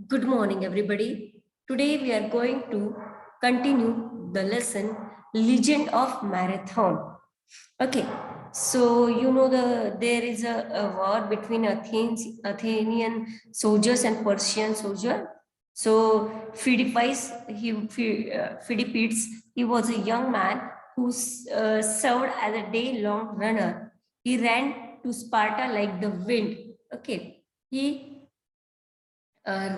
Good morning, everybody. Today we are going to continue the lesson Legend of Marathon. Okay, so there is a war between Athenian soldiers and Persian soldier. So Phidippides, he was a young man who served as a day-long runner. He ran to Sparta like the wind. Okay, he uh,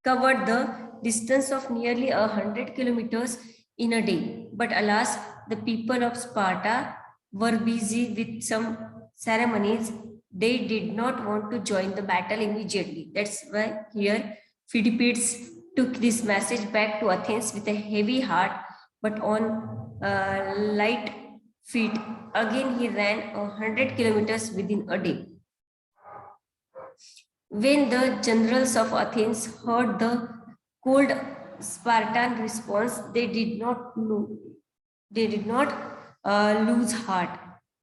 covered the distance of nearly 100 kilometers in a day. But alas, the people of Sparta were busy with some ceremonies. They did not want to join the battle immediately. That's why here Phidippides took this message back to Athens with a heavy heart, but on light feet. Again, he ran 100 kilometers within a day. When the generals of Athens heard the cold Spartan response, they did not lose heart.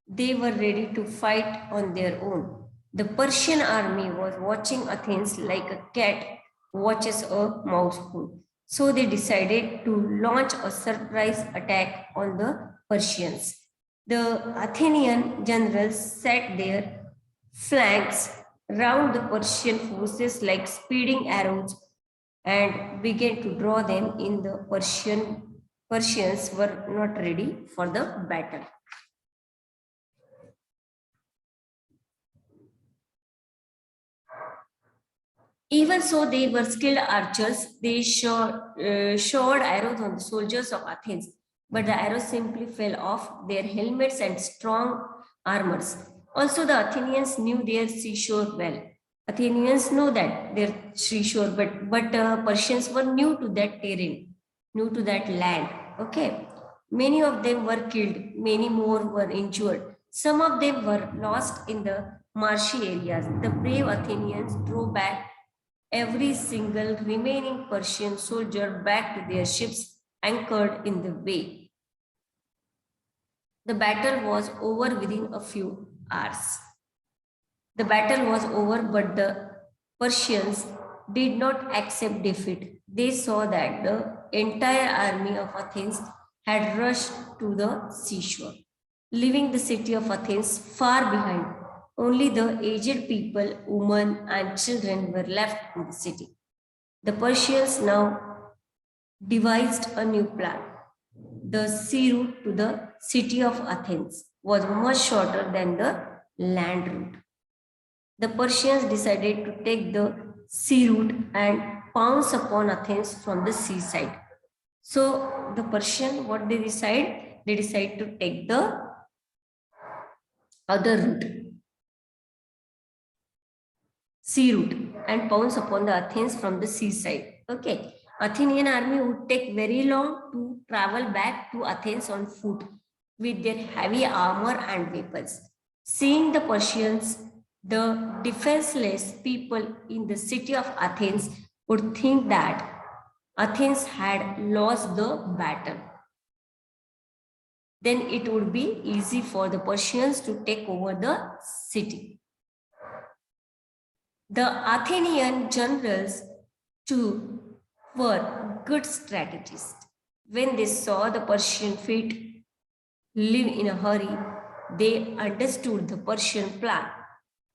They were ready to fight on their own. The Persian army was watching Athens like a cat watches a mouse hole. So they decided to launch a surprise attack on the Persians. The Athenian generals set their flanks round the Persian forces like speeding arrows and began to draw them in. The Persians were not ready for the battle. Even so, they were skilled archers. They shot arrows on the soldiers of Athens, but the arrows simply fell off their helmets and strong armors. Also, the Athenians knew their seashore well. Athenians know that their seashore, but Persians were new to that terrain, new to that land. Okay, many of them were killed, many more were injured. Some of them were lost in the marshy areas. The brave Athenians drove back every single remaining Persian soldier back to their ships anchored in the bay. The battle was over within a few hours. The battle was over, but the Persians did not accept defeat. They saw that the entire army of Athens had rushed to the seashore, leaving the city of Athens far behind. Only the aged people, women, and children were left in the city. The Persians now devised a new plan. The sea route to the city of Athens was much shorter than the land route. The Persians decided to take the sea route and pounce upon Athens from the seaside. So the Persian, what they decide? They decide to take the other route, sea route, and pounce upon the Athens from the seaside. Okay. Athenian army would take very long to travel back to Athens on foot with their heavy armor and weapons. Seeing the Persians, the defenseless people in the city of Athens would think that Athens had lost the battle. Then it would be easy for the Persians to take over the city. The Athenian generals too were good strategists. When they saw the Persian fleet leave in a hurry, they understood the Persian plan.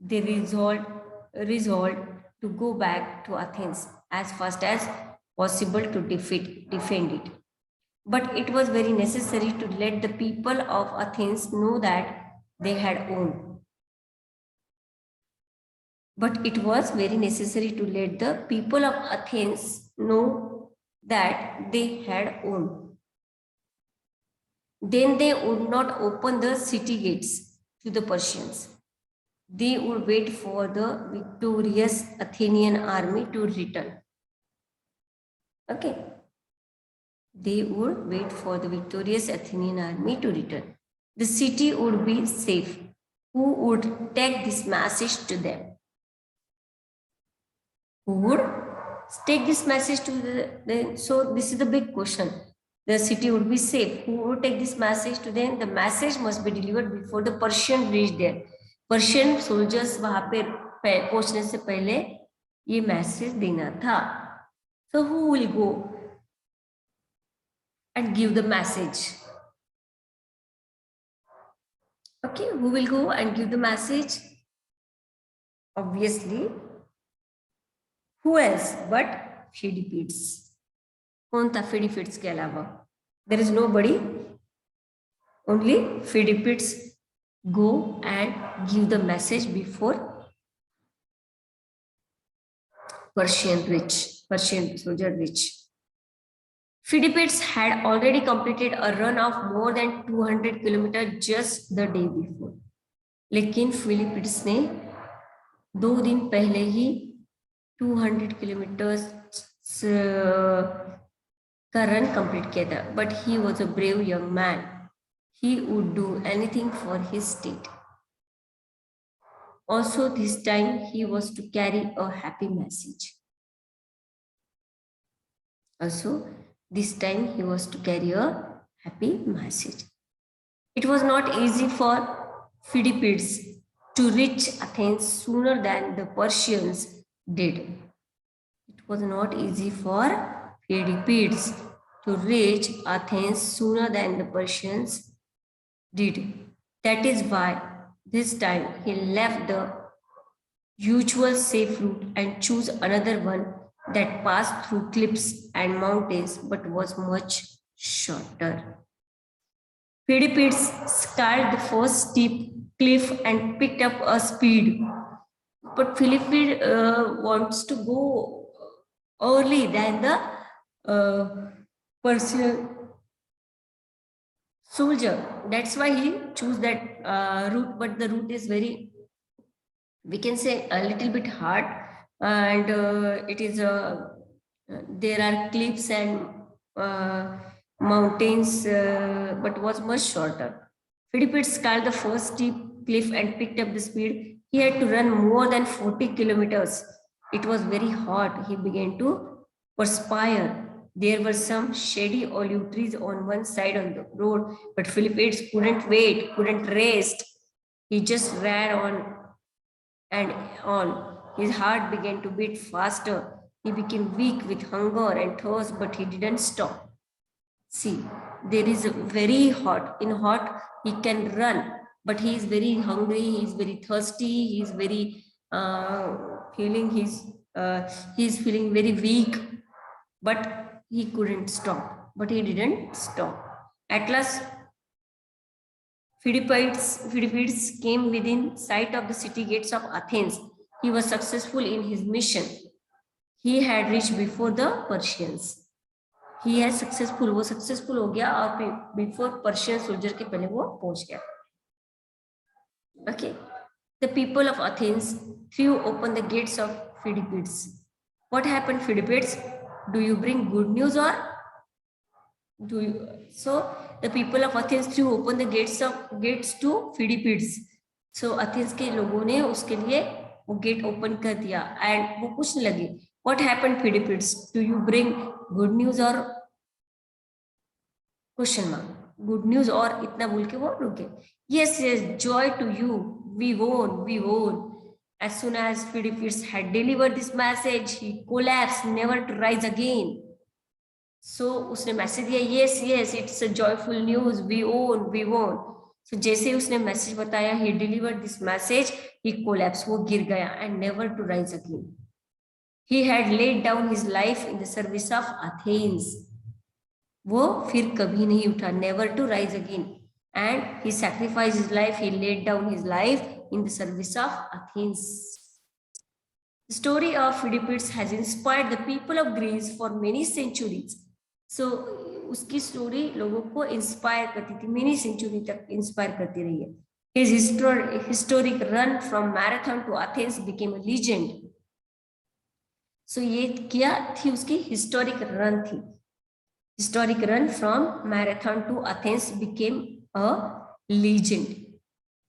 They resolved to go back to Athens as fast as possible to defend it. But it was very necessary to let the people of Athens know that they had won. But it was very necessary to let the people of Athens know that they had won. Then they would not open the city gates to the Persians. They would wait for the victorious Athenian army to return. Okay. They would wait for the victorious Athenian army to return. The city would be safe. Who would take this message to them? Who would take this message to them? So this is the big question. The city would be safe. Who would take this message to them? The message must be delivered before the Persian reached there. Persian soldiers वहां पे पहुंचने से पहले ये message देना था. So who will go and give the message? Okay, who will go and give the message? Obviously, who else but Fidipids. कौन था Fidipids के अलावा? There is nobody. Only Fidipids go and give the message before Persian soldier reach. Fidipids had already completed a run of more than 200 kilometers just the day before. लेकिन फिलिपिड्स ने 2 दिन पहले ही 200 kilometres का run complete किया था. But he was a brave young man. He would do anything for his state. Also this time he was to carry a happy message. Also this time he was to carry a happy message. It was not easy for Fidipids to reach Athens sooner than the Persians did. It was not easy for Fidipids to reach Athens sooner than the Persians did. That is why this time he left the usual safe route and chose another one that passed through cliffs and mountains but was much shorter. Fidipids scaled the first steep cliff and picked up a speed. But Philippids wants to go early than the Persian soldier. That's why he chose that route. But the route is very, we can say, a little bit hard, and it is there are cliffs and mountains, but was much shorter. Fidipids scaled the first steep cliff and picked up the speed. He had to run more than 40 kilometers. It was very hot. He began to perspire. There were some shady olive trees on one side of the road, but Fidipids couldn't wait, couldn't rest. He just ran on and on. His heart began to beat faster. He became weak with hunger and thirst, but he didn't stop. See, there is a very hot. In hot, he can run, but he is very hungry. He is very thirsty. He is very feeling. He's feeling very weak, but he couldn't stop. But he didn't stop. At last, Fidipids came within sight of the city gates of Athens. He was successful in his mission. He had reached before the Persians. He has successful. वो successful हो गया और before Persian soldier के पहले वो पहुंच गया. Okay. The people of Athens threw open the gates of Fidipids. What happened, Fidipids? Do you bring good news or do you? So the people of Athens threw open the gates to Fidipids. So Athens के लोगों ने उसके लिए वो gate open कर दिया and वो पूछने लगे, what happened, Fidipids? Do you bring good news or question mark? Good news or इतना बोल के वो रुके. Yes, joy to you. We won. As soon as Fidipids had delivered this message, he collapsed, never to rise again. So उसने message दिया, yes, it's a joyful news. We won. So जैसे उसने message बताया, he delivered this message, he collapsed, वो गिर गया and never to rise again. He had laid down his life in the service of Athens. वो फिर कभी नहीं उठा, never to rise again. And he sacrificed his life, he laid down his life in the service of Athens. The story of Fidipids has inspired the people of Greece for many centuries. So उसकी story लोगों को inspire करती थी, many century तक inspire करती रही है. His historic run from Marathon to Athens became a legend. So ये क्या थी, उसकी historic run थी. Historic run from Marathon to Athens became a legend.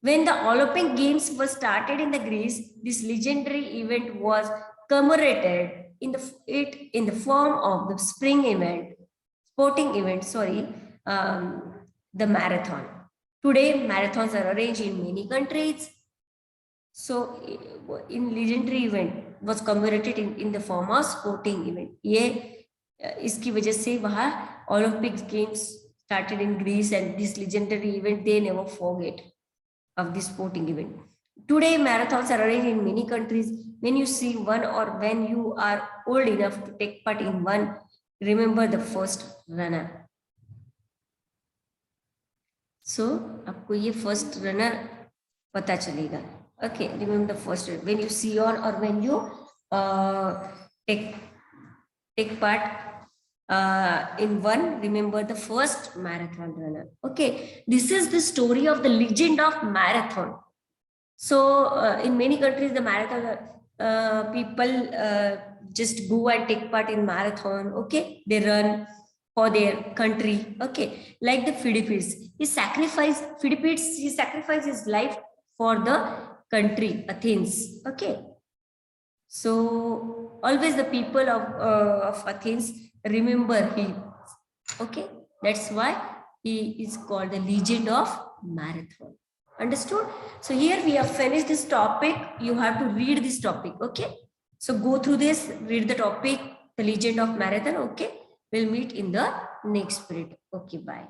When the Olympic Games were started in the Greece, this legendary event was commemorated in the form of the sporting event, the marathon. Today, marathons are arranged in many countries. So in legendary event was commemorated in the form of sporting event. ये इसकी वजह से वहाँ Olympic games started in Greece, and this legendary event they never forget of this sporting event. Today marathons are arranged in many countries. When you see one or when you are old enough to take part in one, remember the first runner. So आपको ये first runner पता चलेगा. Okay, remember the first when you see or when you take part in one, remember the first marathon runner. Okay, this is the story of the legend of marathon. So in many countries, the marathon people just go and take part in marathon. Okay, they run for their country. Okay, like the Philippines, he sacrificed his life for the country, Athens. Okay, so always the people of Athens remember him. Okay, that's why he is called the legend of marathon. Understood? So here we have finished this topic. You have to read this topic. Okay, so go through this, read the topic, the legend of marathon. Okay, we'll meet in the next period. Okay, bye.